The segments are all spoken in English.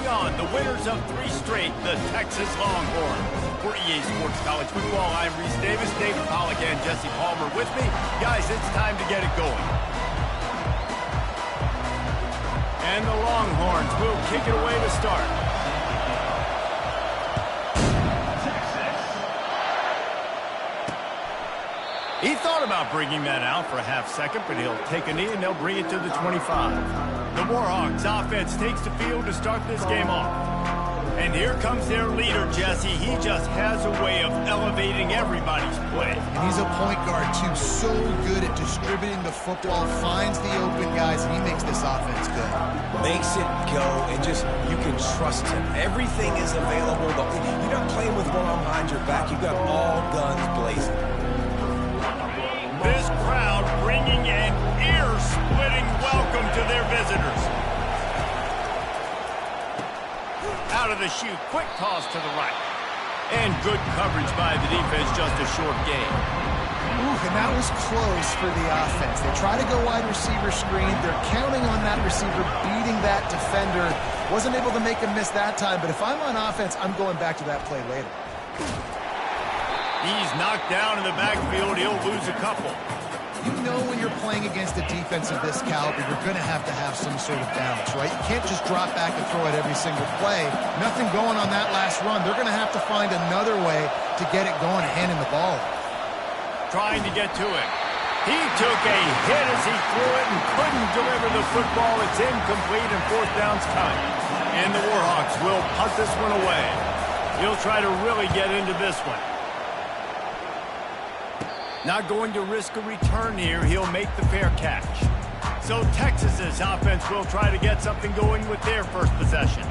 on, the winners of 3 straight, the Texas Longhorns. For EA Sports College Football, I'm Reese Davis, David Pollack, and Jesse Palmer with me. Guys, it's time to get it going. And the Longhorns will kick it away to start. He thought about bringing that out for a half second, but he'll take a knee and they'll bring it to the 25. The Warhawks offense takes the field to start this game off. And here comes their leader, Jesse. He just has a way of elevating everybody's play. And he's a point guard, too. So good at distributing the football, finds the open guys, and he makes this offense good. Makes it go, and just, you can trust him. Everything is available. You're not playing with one arm behind your back. You've got all guns blazing. This crowd bringing an ear-splitting welcome to their visitors. Out of the chute, quick toss to the right. And good coverage by the defense, just a short gain. Ooh, and that was close for the offense. They try to go wide receiver screen. They're counting on that receiver beating that defender. Wasn't able to make him miss that time, but if I'm on offense, I'm going back to that play later. He's knocked down in the backfield. He'll lose a couple. You know when you're playing against a defense of this caliber, you're going to have some sort of balance, right? You can't just drop back and throw it every single play. Nothing going on that last run. They're going to have to find another way to get it going and handing the ball. Trying to get to it. He took a hit as he threw it and couldn't deliver the football. It's incomplete and 4th down's coming. And the Warhawks will punt this one away. He'll try to really get into this one. Not going to risk a return here. He'll make the fair catch. So Texas's offense will try to get something going with their first possession.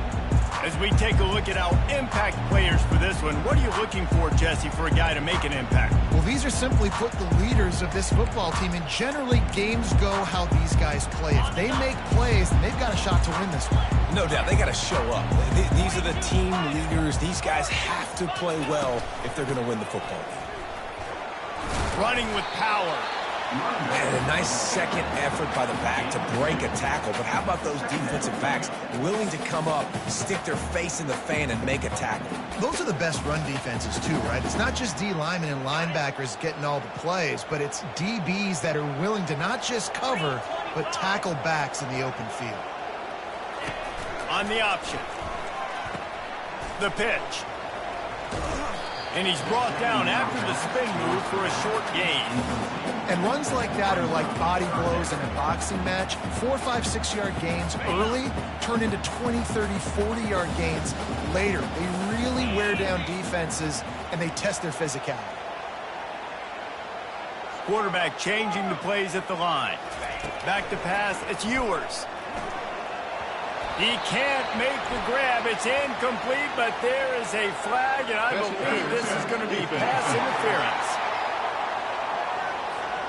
As we take a look at our impact players for this one, what are you looking for, Jesse, for a guy to make an impact? Well, these are simply put the leaders of this football team, and generally games go how these guys play. If they make plays, then they've got a shot to win this one. No doubt, they got to show up. These are the team leaders. These guys have to play well if they're going to win the football game. Running with power. Man, a nice second effort by the back to break a tackle. But how about those defensive backs willing to come up, stick their face in the fan, and make a tackle? Those are the best run defenses, too, right? It's not just D linemen and linebackers getting all the plays, but it's DBs that are willing to not just cover, but tackle backs in the open field. On the option. The pitch. And he's brought down after the spin move for a short gain. And runs like that are like body blows in a boxing match. 4, 5, 6-yard gains early turn into 20, 30, 40-yard gains later. They really wear down defenses, and they test their physicality. Quarterback changing the plays at the line. Back to pass, it's Ewers. He can't make the grab. It's incomplete, but there is a flag, and I believe this is going to be pass interference.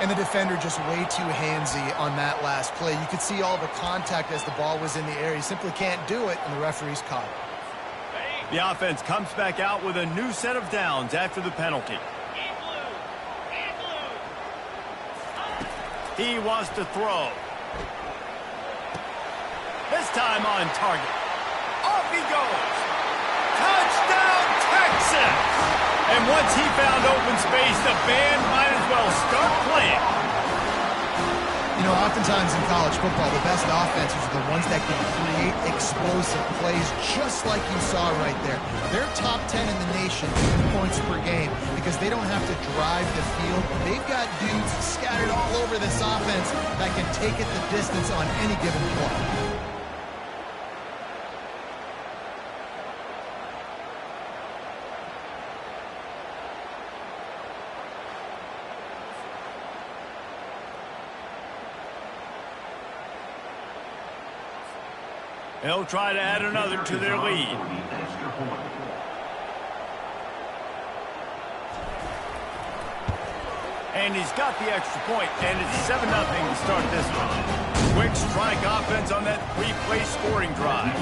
And the defender just way too handsy on that last play. You could see all the contact as the ball was in the air. He simply can't do it, and the referee's caught it. The offense comes back out with a new set of downs after the penalty. He wants to throw. This time on target. Off he goes. Touchdown, Texas! And once he found open space, the band might as well start playing. You know, oftentimes in college football, the best offenses are the ones that can create explosive plays, just like you saw right there. They're top 10 in the nation in points per game because they don't have to drive the field. They've got dudes scattered all over this offense that can take it the distance on any given play. They'll try to add another to their lead. And he's got the extra point, and it's 7-0 to start this one. Quick strike offense on that 3-play scoring drive.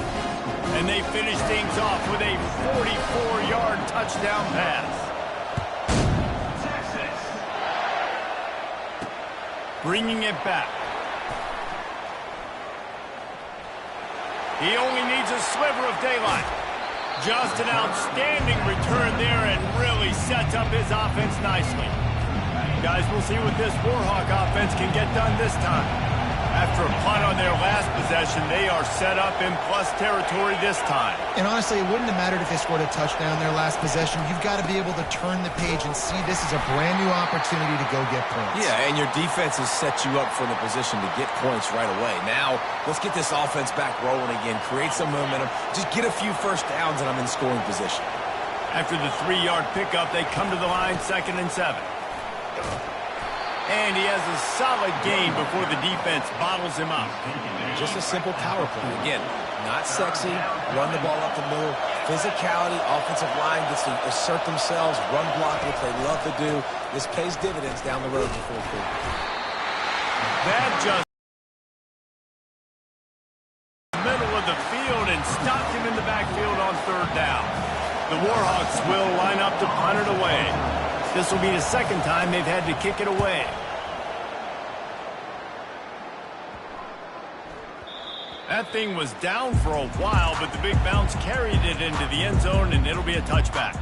And they finish things off with a 44-yard touchdown pass. Bringing it back. He only needs a sliver of daylight. Just an outstanding return there and really sets up his offense nicely. Guys, we'll see what this Warhawk offense can get done this time. After a punt on their last possession, they are set up in plus territory this time. And honestly, it wouldn't have mattered if they scored a touchdown their last possession. You've got to be able to turn the page and see this is a brand new opportunity to go get points. Yeah, and your defense has set you up for the position to get points right away. Now, let's get this offense back rolling again, create some momentum, just get a few first downs, and I'm in scoring position. After the 3-yard pickup, they come to the line 2nd and 7. And he has a solid gain before the defense bottles him up. Just a simple power play. Again, not sexy, run the ball up the middle. Physicality, offensive line gets to assert themselves, run block, which they love to do. This pays dividends down the road in the fourth quarter. That just middle of the field and stopped him in the backfield on 3rd down. The Warhawks will line up to punt it away. This will be the 2nd time they've had to kick it away. That thing was down for a while, but the big bounce carried it into the end zone, and it'll be a touchback.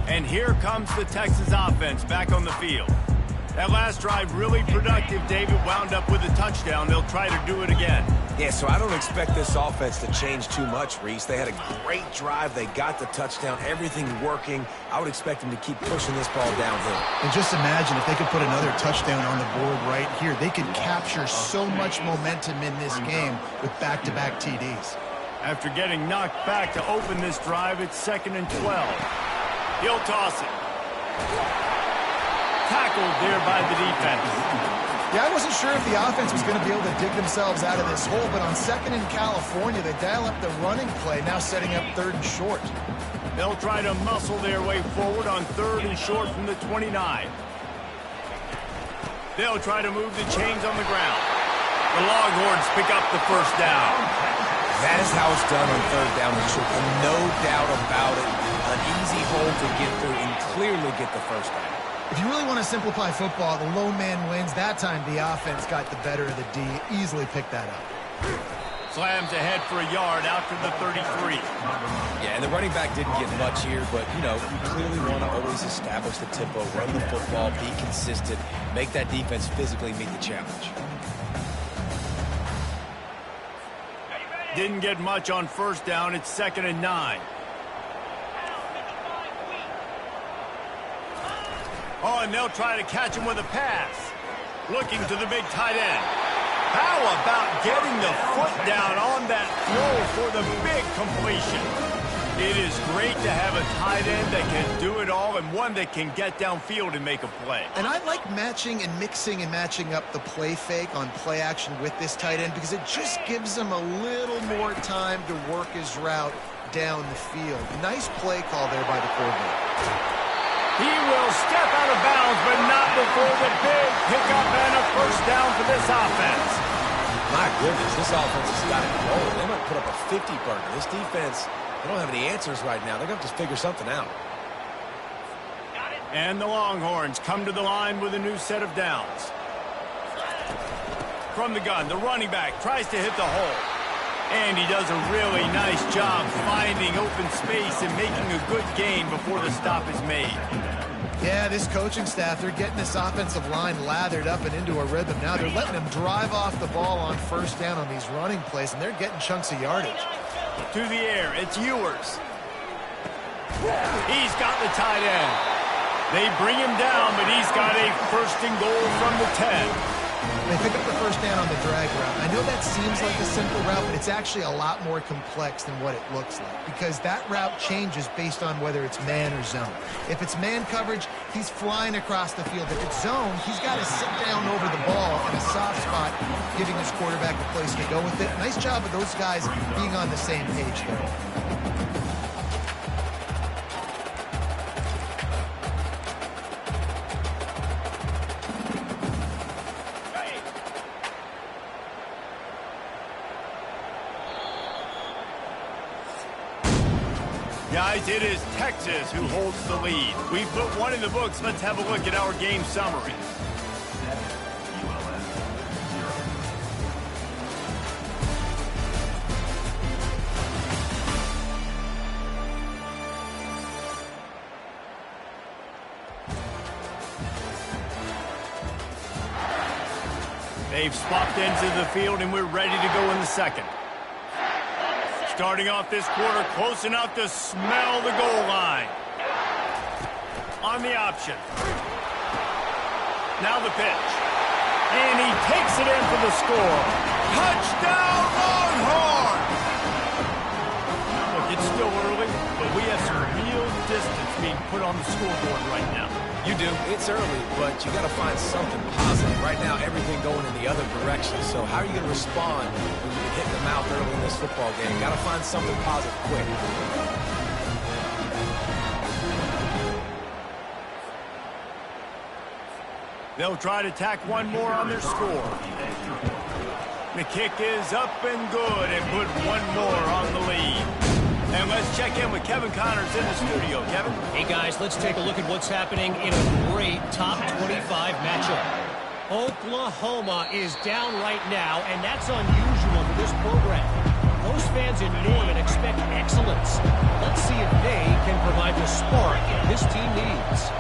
And here comes the Texas offense back on the field. That last drive really productive. David wound up with a touchdown. They'll try to do it again. Yeah, so I don't expect this offense to change too much, Reese. They had a great drive. They got the touchdown. Everything working. I would expect them to keep pushing this ball downhill. And just imagine if they could put another touchdown on the board right here. They could capture so much momentum in this game with back-to-back TDs. After getting knocked back to open this drive, it's 2nd and 12. He'll toss it. Tackled there by the defense. Yeah, I wasn't sure if the offense was going to be able to dig themselves out of this hole, but on 2nd in California, they dial up the running play, now setting up 3rd and short. They'll try to muscle their way forward on 3rd and short from the 29. They'll try to move the chains on the ground. The Longhorns pick up the 1st down. That is how it's done on 3rd down and short. No doubt about it. An easy hole to get through and clearly get the 1st down. If you really want to simplify football, the lone man wins. That time the offense got the better of the D. Easily picked that up. Slams ahead for a yard out to the 33. Yeah, and the running back didn't get much here, but, you know, you clearly want to always establish the tempo, run the football, be consistent, make that defense physically meet the challenge. Didn't get much on 1st down. It's 2nd and 9. Oh, and they'll try to catch him with a pass. Looking to the big tight end. How about getting the foot down on that throw for the big completion? It is great to have a tight end that can do it all and one that can get downfield and make a play. And I like matching and mixing and matching up the play fake on play action with this tight end because it just gives him a little more time to work his route down the field. Nice play call there by the quarterback. He will step out of bounds, but not before the big pickup and a 1st down for this offense. My goodness, this offense has got it rolling. They might put up a 50-burger. This defense, they don't have any answers right now. They're going to have to figure something out. And the Longhorns come to the line with a new set of downs. From the gun, the running back tries to hit the hole. And he does a really nice job finding open space and making a good gain before the stop is made. Yeah, this coaching staff, they're getting this offensive line lathered up and into a rhythm now. They're letting them drive off the ball on 1st down on these running plays, and they're getting chunks of yardage. To the air, it's Ewers. He's got the tight end. They bring him down, but he's got a 1st and goal from the 10. They pick up the 1st down on the drag route. I know that seems like a simple route, but it's actually a lot more complex than what it looks like because that route changes based on whether it's man or zone. If it's man coverage, he's flying across the field. If it's zone, he's got to sit down over the ball in a soft spot, giving his quarterback a place to go with it. Nice job of those guys being on the same page there. Guys, it is Texas who holds the lead. We put one in the books. Let's have a look at our game summary. They've swapped ends of the field, and we're ready to go in the second. Starting off this quarter, close enough to smell the goal line. On the option. Now the pitch. And he takes it in for the score. Touchdown, Longhorns! Look, it's still early, but we have some real distance being put on the scoreboard right now. You do. It's early, but you got to find something positive. Right now, everything going in the other direction. So how are you going to respond when you get hit in the mouth early in this football game? Got to find something positive quick. They'll try to tack one more on their score. The kick is up and good and put one more on the lead. And let's check in with Kevin Connors in the studio. Kevin? Hey, guys, let's take a look at what's happening in a great top 25 matchup. Oklahoma is down right now, and that's unusual for this program. Those fans in Norman expect excellence. Let's see if they can provide the spark this team needs.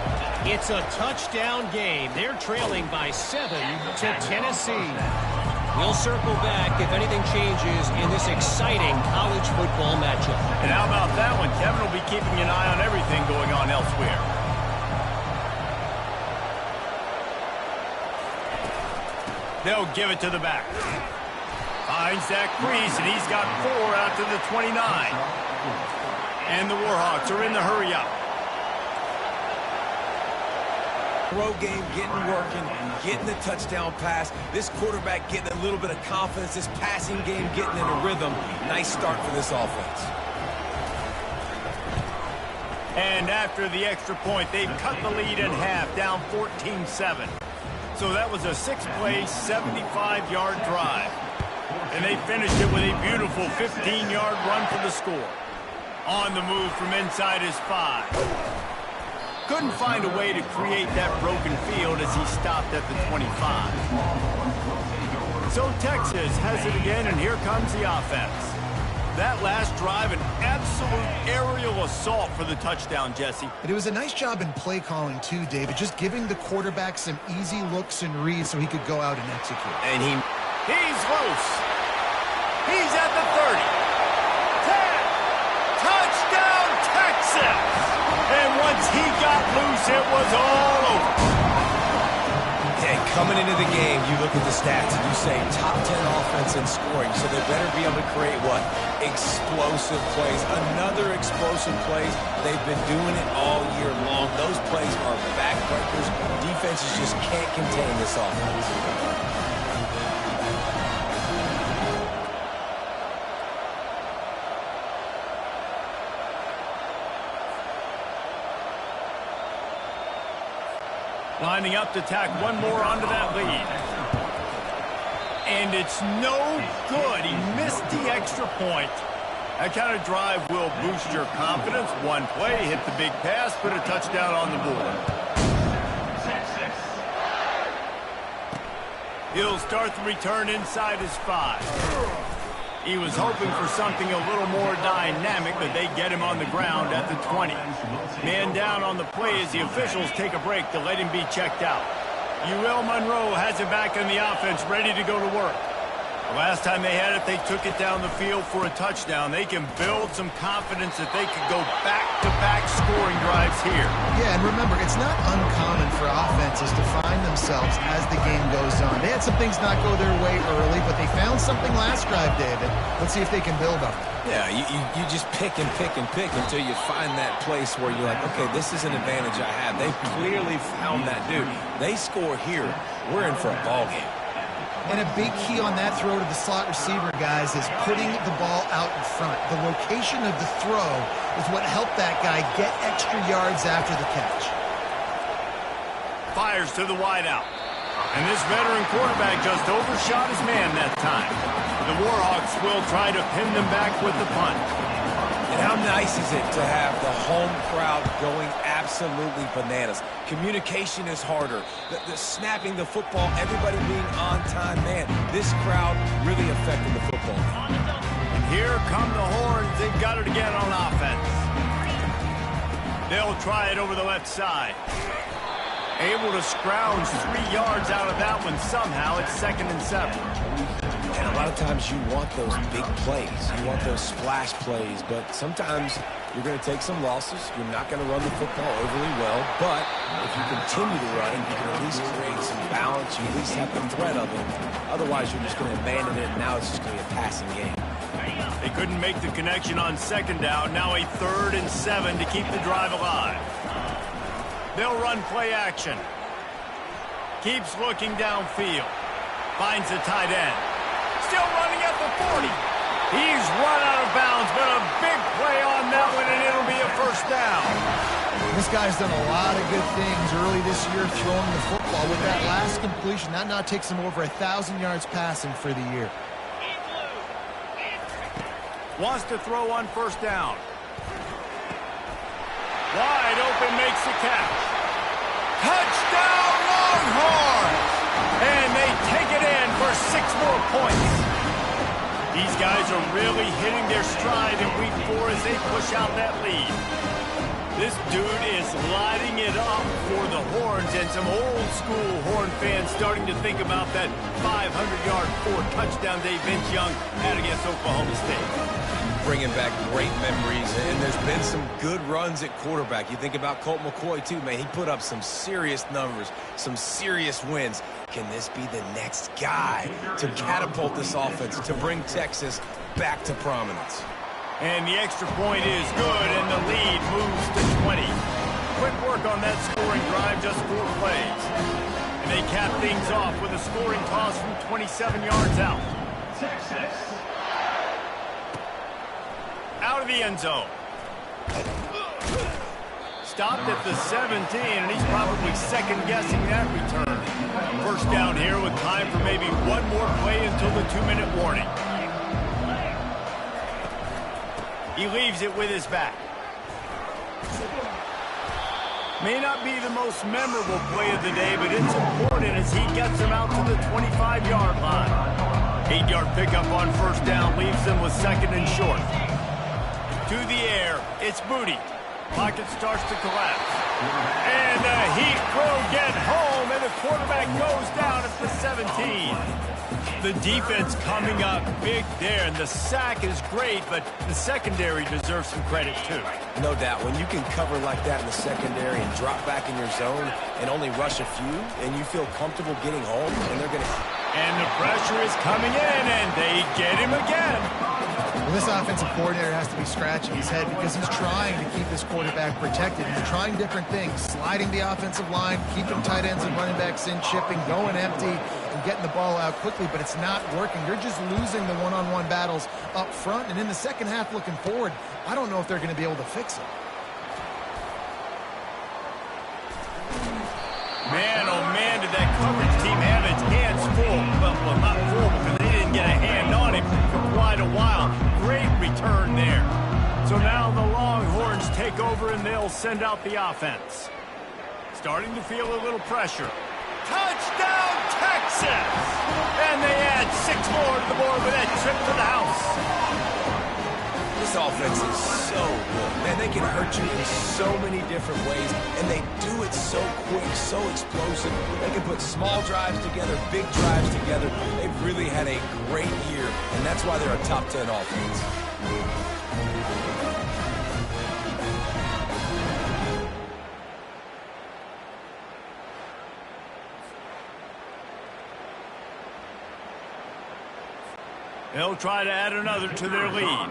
It's a touchdown game. They're trailing by 7 to Tennessee. We'll circle back if anything changes in this exciting college football matchup. And how about that one? Kevin will be keeping an eye on everything going on elsewhere. They'll give it to the back. Finds that crease, and he's got 4 out to the 29. And the Warhawks are in the hurry up. Throw game getting working, getting the touchdown pass. This quarterback getting a little bit of confidence. This passing game getting in a rhythm. Nice start for this offense. And after the extra point, they've cut the lead in half, down 14-7. So that was a 6-play, 75-yard drive. And they finished it with a beautiful 15-yard run for the score. On the move from inside his 5. Couldn't find a way to create that broken field as he stopped at the 25. So Texas has it again, and here comes the offense. That last drive, an absolute aerial assault for the touchdown, Jesse. And it was a nice job in play calling, too, David, just giving the quarterback some easy looks and reads so he could go out and execute. And he's loose. He's at the 30. 10. Touchdown, Texas! And once he got loose, it was all over. Hey, coming into the game, you look at the stats and you say top 10 offense in scoring, so they better be able to create what? Explosive plays. Another explosive plays. They've been doing it all year long. Those plays are backbreakers. Defenses just can't contain this offense. Lining up to tack one more onto that lead. And it's no good. He missed the extra point. That kind of drive will boost your confidence. One play, hit the big pass, put a touchdown on the board. He'll start the return inside his 5. He was hoping for something a little more dynamic, but they get him on the ground at the 20. Man down on the play as the officials take a break to let him be checked out. UL Monroe has it back in the offense, ready to go to work. The last time they had it, they took it down the field for a touchdown. They can build some confidence that they could go back-to-back scoring drives here. Yeah, and remember, it's not uncommon for offenses to find themselves as the game goes on. They had some things not go their way early, but they found something last drive, David. Let's see if they can build on it. Yeah, you just pick and pick and pick until you find that place where you're like, okay, this is an advantage I have. They've clearly found that dude. They score here, we're in for a ball game. And a big key on that throw to the slot receiver, guys, is putting the ball out in front. The location of the throw is what helped that guy get extra yards after the catch. Fires to the wideout. And this veteran quarterback just overshot his man that time. The Warhawks will try to pin them back with the punt. And how nice is it to have the home crowd going absolutely bananas? Communication is harder. The snapping the football, everybody being on time. Man, this crowd really affected the football. And here come the Horns. They've got it again on offense. They'll try it over the left side. Able to scrounge 3 yards out of that one somehow. It's 2nd and 7. And a lot of times you want those big plays. You want those splash plays. But sometimes you're going to take some losses. You're not going to run the football overly well. But if you continue to run, you can at least create some balance. You at least have the threat of it. Otherwise, you're just going to abandon it. And now it's just going to be a passing game. They couldn't make the connection on 2nd down. Now a 3rd and 7 to keep the drive alive. They'll run play action. Keeps looking downfield. Finds the tight end. Still running at the 40. He's run out of bounds, but a big play on that one, and it'll be a 1st down. This guy's done a lot of good things early this year throwing the football. With that last completion, that now takes him over 1,000 yards passing for the year. Wants to throw on 1st down. Wide open, makes the catch. Touchdown, Longhorns! And they take it in for 6 more points. These guys are really hitting their stride in week 4 as they push out that lead. This dude is lighting it up for the Horns, and some old-school Horn fans starting to think about that 500-yard, 4-touchdown day Vince Young had against Oklahoma State. Bringing back great memories, and there's been some good runs at quarterback. You think about Colt McCoy, too, man. He put up some serious numbers, some serious wins. Can this be the next guy to catapult this offense, to bring Texas back to prominence? And the extra point is good, and the lead moves to 20. Quick work on that scoring drive, just 4 plays. And they cap things off with a scoring toss from 27 yards out. Texas. Out of the end zone. Stopped at the 17, and he's probably second-guessing that return. 1st down here with time for maybe one more play until the 2-minute warning. He leaves it with his back. May not be the most memorable play of the day, but it's important as he gets him out to the 25-yard line. 8-yard pickup on 1st down leaves them with 2nd and short. To the air, it's Booty. Pocket starts to collapse. And he will get home, and the quarterback goes down at the 17. The defense coming up big there, and the sack is great, but the secondary deserves some credit too. No doubt. When you can cover like that in the secondary and drop back in your zone and only rush a few, and you feel comfortable getting home, and they're going to... And the pressure is coming in, and they get him again. Well, this offensive coordinator has to be scratching his head because he's trying to keep his quarterback protected. He's trying different things, sliding the offensive line, keeping tight ends and running backs in, chipping, going empty, and getting the ball out quickly, but it's not working. They're just losing the one-on-one battles up front, and in the second half looking forward, I don't know if they're going to be able to fix it. Man, oh man, did that coverage team have its hands full. Well, not full because they didn't get a hand on him for quite a while. Great return there. So now the Longhorns take over and they'll send out the offense. Starting to feel a little pressure. Touchdown, Texas! And they add 6 more to the board with that trip to the house. This offense is so good. Man, they can hurt you in so many different ways, and they do it so quick, so explosive. They can put small drives together, big drives together. They've really had a great year, and that's why they're a top 10 offense. They'll try to add another to their lead.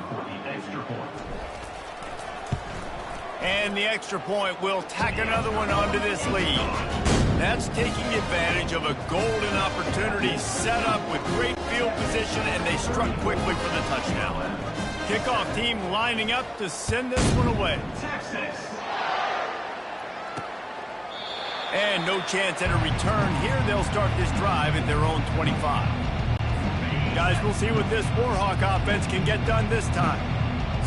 And the extra point will tack another one onto this lead. That's taking advantage of a golden opportunity set up with great field position, and they struck quickly for the touchdown. Kickoff team lining up to send this one away. And no chance at a return here. They'll start this drive at their own 25. Guys, we'll see what this Warhawk offense can get done this time.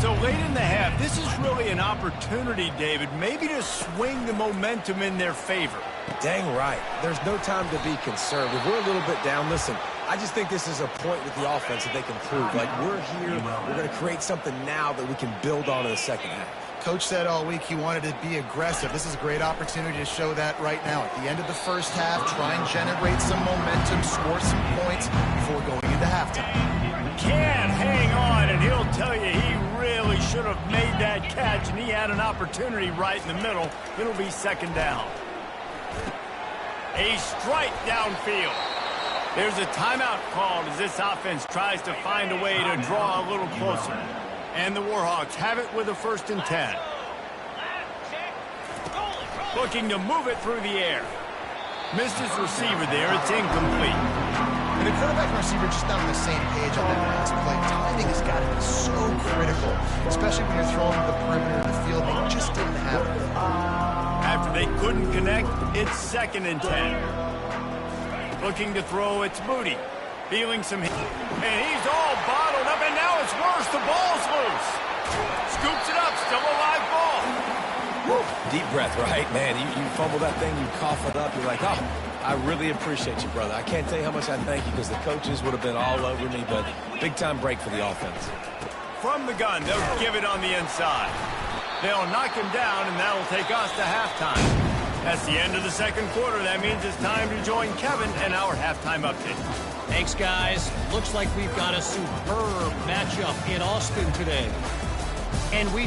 So late in the half, this is really an opportunity, David, maybe to swing the momentum in their favor. Dang right. There's no time to be conservative. We're a little bit down. Listen, I just think this is a point with the offense that they can prove. Like, we're here, we're going to create something now that we can build on in the second half. Coach said all week he wanted to be aggressive. This is a great opportunity to show that right now. At the end of the first half, try and generate some momentum, score some points before going into halftime. Can't hang on, and he'll tell you he really should have made that catch, and he had an opportunity right in the middle. It'll be second down. A strike downfield. There's a timeout called as this offense tries to find a way to draw a little closer. And the Warhawks have it with a 1st and 10. Looking to move it through the air. Missed his receiver there. It's incomplete. And the quarterback and receiver just not on the same page on that last play. Timing has got to be so critical, especially when you're throwing to the perimeter of the field. They just didn't have it. After they couldn't connect, it's 2nd and 10. Looking to throw, it's Moody. Feeling some heat. And he's all bottled up, and now it's worse. The ball's loose. Scoops it up, still a live ball. Woo. Deep breath, right? Man, you fumble that thing, you cough it up, you're like, oh, I really appreciate you, brother. I can't tell you how much I thank you because the coaches would have been all over me, but big-time break for the offense. From the gun, they'll give it on the inside. They'll knock him down, and that'll take us to halftime. That's the end of the second quarter. That means it's time to join Kevin and our halftime update. Thanks, guys. Looks like we've got a superb matchup in Austin today. And we